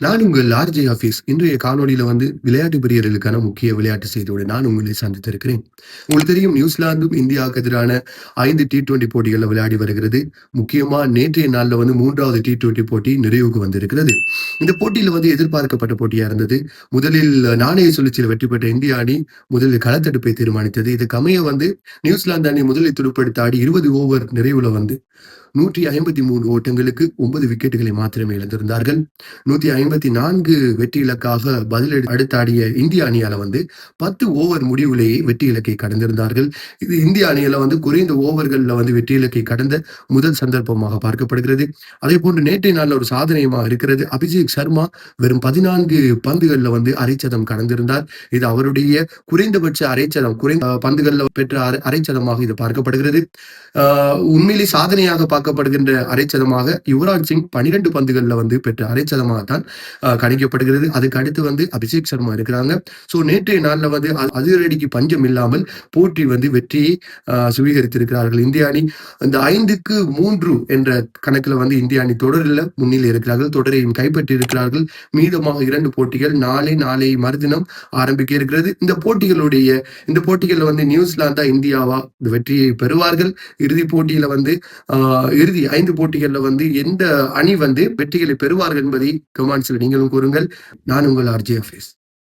நான் உங்கள் RJ office. இன்றைய காணொளியில விளையாட்டு பிரியர்களுக்கான முக்கிய விளையாட்டு செய்தியோடு நான் உங்களை சந்தித்திருக்கிறேன். உங்களுக்கு தெரியும் நியூசிலாந்தும் இந்தியாவுக்கு எதிரான 5 T20 போட்டிகள்ல விளையாடி வருகிறது. முக்கியமா நேற்றைய நாள்ல 3வது T20 போட்டி நிறைவுக்கு வந்திருக்கிறது. இந்த போட்டியில எதிர்பார்க்கப்பட்ட போட்டியா இருந்தது. முதலில் நாணய சுழற்சியில் வெற்றி பெற்ற இந்திய அணி முதலில் களத்தடுப்பை தீர்மானித்தது. இதுக்கு அமைய நியூசிலாந்து அணி முதலில் துடுப்படுத்த ஆடி 20 ஓவர் நிறைவுல 153 ஓட்டங்களுக்கு 9 விக்கெட்டுகளை மாத்திரமே இழந்திருந்தார்கள். 154 வெற்றி இலக்காக அடுத்தாடிய இந்திய அணியால 10 ஓவர் முடிவிலேயே வெற்றி இலக்கை கடந்திருந்தார்கள். இது இந்திய அணியில குறைந்த ஓவர்கள்ல வெற்றி இலக்கை கடந்த முதல் சந்தர்ப்பமாக பார்க்கப்படுகிறது. அதே போன்று நேற்றைய நாள்ல ஒரு சாதனையமா இருக்கிறது. அபிஷேக் சர்மா வெறும் 14 பந்துகள்ல அரைச்சதம் கடந்திருந்தார். இது அவருடைய குறைந்தபட்ச அரைச்சதம், குறைந்த பந்துகள்ல பெற்ற அரைச்சதமாக இது பார்க்கப்படுகிறது. உண்மையிலே சாதனையாக பார்க்கப்படுகின்ற அரைச்சதமாக யுவராஜ் சிங் 12 பந்துகள்ல பெற்ற அரைச்சதமாகத்தான் கணிக்கப்படுகிறது. அதுக்கு அடுத்து அபிஷேக் சர்மா இருக்கிறாங்க. சோ நேற்றைய நாள்ல அதிரடிக்கு பஞ்சம் இல்லாமல் போற்றி வெற்றியை சுவீகரித்திருக்கிறார்கள் இந்திய அணி. இந்த 5க்கு 3 என்ற கணக்குல இந்திய அணி தொடரில் முன்னிலை இருக்கிறார்கள். தொடரையும் கைப்பற்றி இருக்கிறார்கள். மீதமாக 2 போட்டிகள் நாளை மறுதினம் ஆரம்பிக்க இருக்கிறது. இந்த போட்டிகள்ல நியூசிலாந்தா இந்தியாவா இந்த வெற்றியை பெறுவார்கள். இறுதி போட்டியில இறுதி 5 போட்டிகள்ல எந்த அணி வெற்றிகளை பெறுவார்கள் என்பதை கமெண்ட்ஸ்ல நீங்களும் கூறுங்கள். நான் உங்கள் ஆர்ஜே ஆபீஸ்.